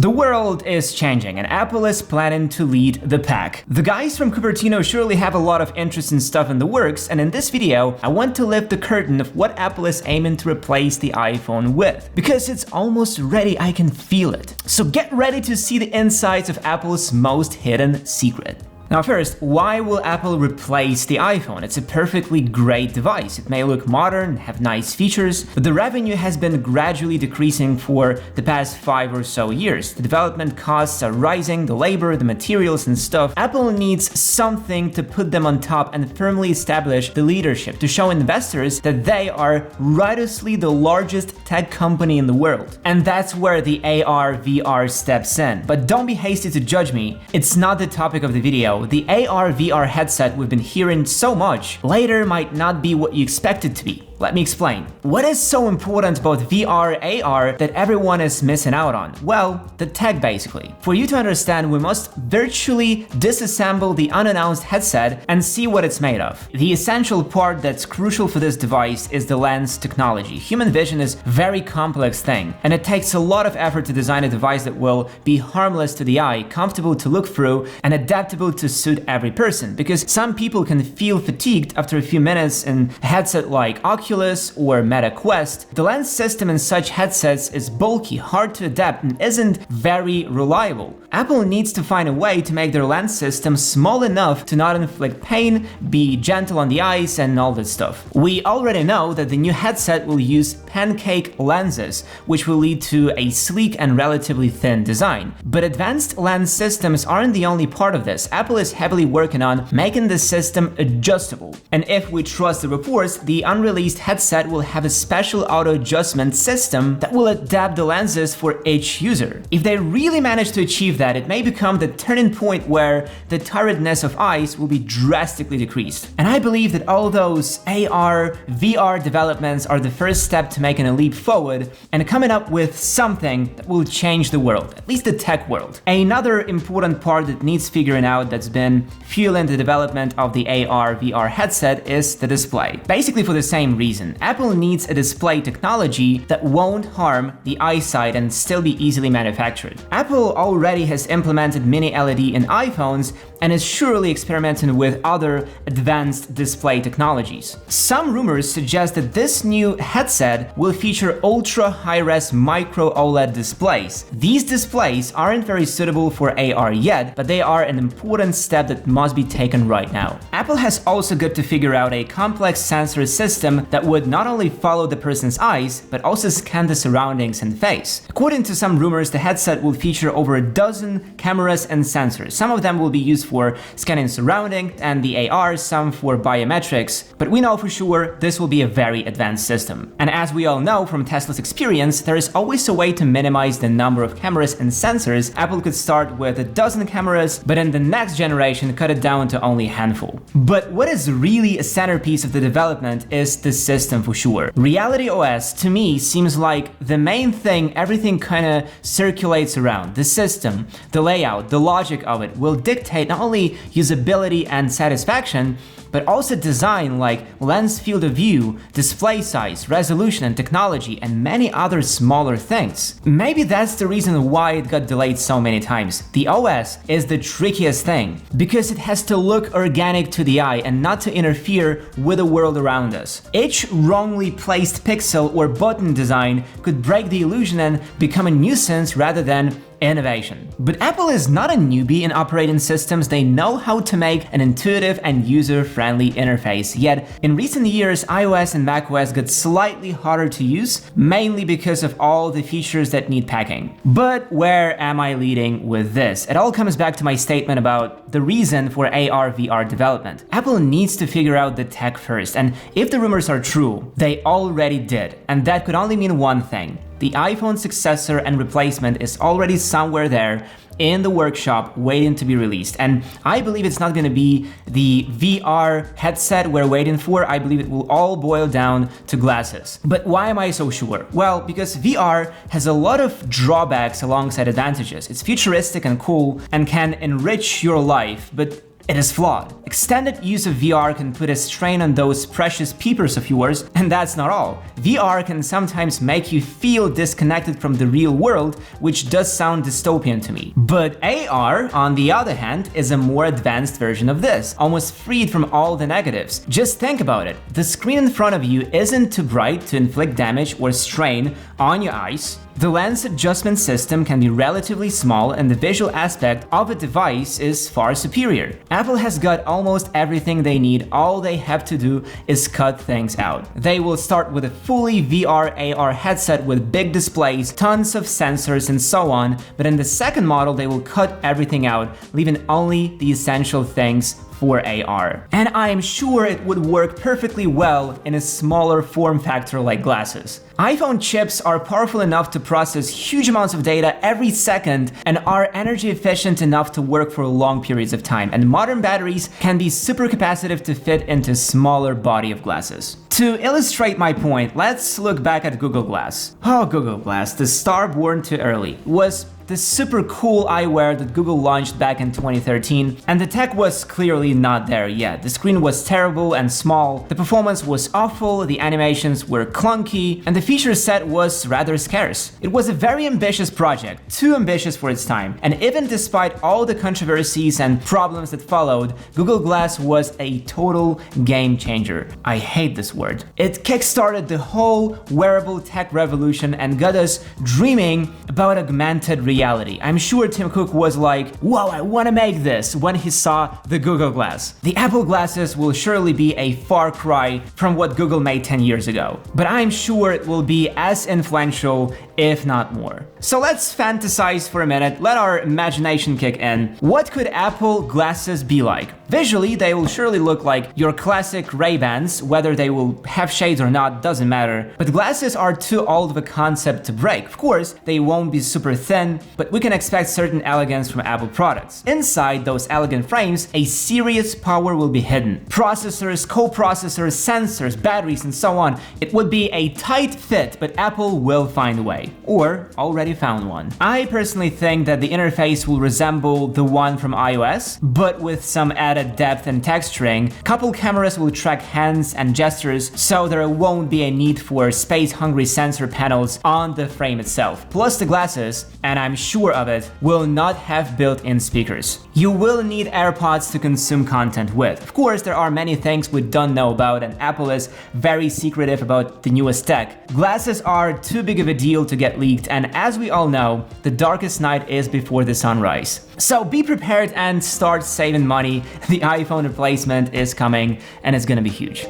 The world is changing and Apple is planning to lead the pack. The guys from Cupertino surely have a lot of interesting stuff in the works, and in this video I want to lift the curtain of what Apple is aiming to replace the iPhone with. Because it's almost ready, I can feel it. So get ready to see the insides of Apple's most hidden secret. Now first, why will Apple replace the iPhone? It's a perfectly great device. It may look modern, have nice features, but the revenue has been gradually decreasing for the past 5 or so years. The development costs are rising, the labor, the materials and stuff. Apple needs something to put them on top and firmly establish the leadership, to show investors that they are righteously the largest tech company in the world. And that's where the AR/VR steps in. But don't be hasty to judge me. It's not the topic of the video. The AR/VR headset we've been hearing so much later might not be what you expect it to be. Let me explain. What is so important about VR, AR that everyone is missing out on? Well, the tech basically. For you to understand, we must virtually disassemble the unannounced headset and see what it's made of. The essential part that's crucial for this device is the lens technology. Human vision is a very complex thing, and it takes a lot of effort to design a device that will be harmless to the eye, comfortable to look through, and adaptable to suit every person. Because some people can feel fatigued after a few minutes in a headset like Oculus or Meta Quest. The lens system in such headsets is bulky, hard to adapt, and isn't very reliable. Apple needs to find a way to make their lens system small enough to not inflict pain, be gentle on the eyes, and all that stuff. We already know that the new headset will use pancake lenses, which will lead to a sleek and relatively thin design. But advanced lens systems aren't the only part of this. Apple is heavily working on making the system adjustable. And if we trust the reports, the unreleased headset will have a special auto adjustment system that will adapt the lenses for each user. If they really manage to achieve that, it may become the turning point where the tiredness of eyes will be drastically decreased. And I believe that all those AR, VR developments are the first step to making a leap forward and coming up with something that will change the world, at least the tech world. Another important part that needs figuring out that's been fueling the development of the AR/VR headset is the display. Basically for the same reason. Apple needs a display technology that won't harm the eyesight and still be easily manufactured. Apple already has implemented mini LED in iPhones and is surely experimenting with other advanced display technologies. Some rumors suggest that this new headset will feature ultra high-res micro OLED displays. These displays aren't very suitable for AR yet, but they are an important step that must be taken right now. Apple has also got to figure out a complex sensor system that would not only follow the person's eyes, but also scan the surroundings and face. According to some rumors, the headset will feature over a dozen cameras and sensors. Some of them will be used for scanning surroundings and the AR, some for biometrics, but we know for sure this will be a very advanced system. And as we all know from Tesla's experience, there is always a way to minimize the number of cameras and sensors. Apple could start with a dozen cameras, but in the next generation cut it down to only a handful. But what is really a centerpiece of the development is the system for sure. Reality OS to me seems like the main thing everything kinda circulates around. The system, the layout, the logic of it will dictate not only usability and satisfaction, but also design like lens field of view, display size, resolution and technology, and many other smaller things. Maybe that's the reason why it got delayed so many times. The OS is the trickiest thing, because it has to look organic to the eye and not to interfere with the world around us. Each wrongly placed pixel or button design could break the illusion and become a nuisance rather than innovation. But Apple is not a newbie in operating systems. They know how to make an intuitive and user-friendly interface. Yet, in recent years, iOS and macOS got slightly harder to use, mainly because of all the features that need packing. But where am I leading with this? It all comes back to my statement about the reason for AR/VR development. Apple needs to figure out the tech first, and if the rumors are true, they already did. And that could only mean one thing. The iPhone successor and replacement is already somewhere there in the workshop waiting to be released. And I believe it's not going to be the VR headset we're waiting for. I believe it will all boil down to glasses. But why am I so sure? Well, because VR has a lot of drawbacks alongside advantages. It's futuristic and cool and can enrich your life, but It is flawed. Extended use of VR can put a strain on those precious peepers of yours, and that's not all. VR can sometimes make you feel disconnected from the real world, which does sound dystopian to me. But AR, on the other hand, is a more advanced version of this, almost freed from all the negatives. Just think about it. The screen in front of you isn't too bright to inflict damage or strain on your eyes. The lens adjustment system can be relatively small, and the visual aspect of a device is far superior. Apple has got almost everything they need. All they have to do is cut things out. They will start with a fully VR AR headset with big displays, tons of sensors and so on, but in the second model they will cut everything out, leaving only the essential things for AR. And I am sure it would work perfectly well in a smaller form factor like glasses. iPhone chips are powerful enough to process huge amounts of data every second and are energy efficient enough to work for long periods of time, and modern batteries can be super capacitive to fit into smaller body of glasses. To illustrate my point, let's look back at Google Glass. Oh, Google Glass, the star born too early, was the super cool eyewear that Google launched back in 2013, and the tech was clearly not there yet. The screen was terrible and small, the performance was awful, the animations were clunky, and the feature set was rather scarce. It was a very ambitious project, too ambitious for its time, and even despite all the controversies and problems that followed, Google Glass was a total game changer. I hate this word. It kickstarted the whole wearable tech revolution and got us dreaming about augmented reality. I'm sure Tim Cook was like, "Wow, I want to make this," when he saw the Google Glass. The Apple glasses will surely be a far cry from what Google made 10 years ago, but I'm sure it will be as influential, if not more. So let's fantasize for a minute, let our imagination kick in. What could Apple glasses be like? Visually, they will surely look like your classic Ray-Bans. Whether they will have shades or not doesn't matter, but glasses are too old of a concept to break. Of course, they won't be super thin, but we can expect certain elegance from Apple products. Inside those elegant frames, a serious power will be hidden. Processors, co-processors, sensors, batteries, and so on. It would be a tight fit, but Apple will find a way. Or already found one. I personally think that the interface will resemble the one from iOS, but with some added depth and texturing. Couple cameras will track hands and gestures, so there won't be a need for space-hungry sensor panels on the frame itself. Plus the glasses, and I'm sure of it, will not have built-in speakers. You will need AirPods to consume content with. Of course, there are many things we don't know about, and Apple is very secretive about the newest tech. Glasses are too big of a deal to get leaked, and as we all know, the darkest night is before the sunrise. So be prepared and start saving money. The iPhone replacement is coming, and it's gonna be huge.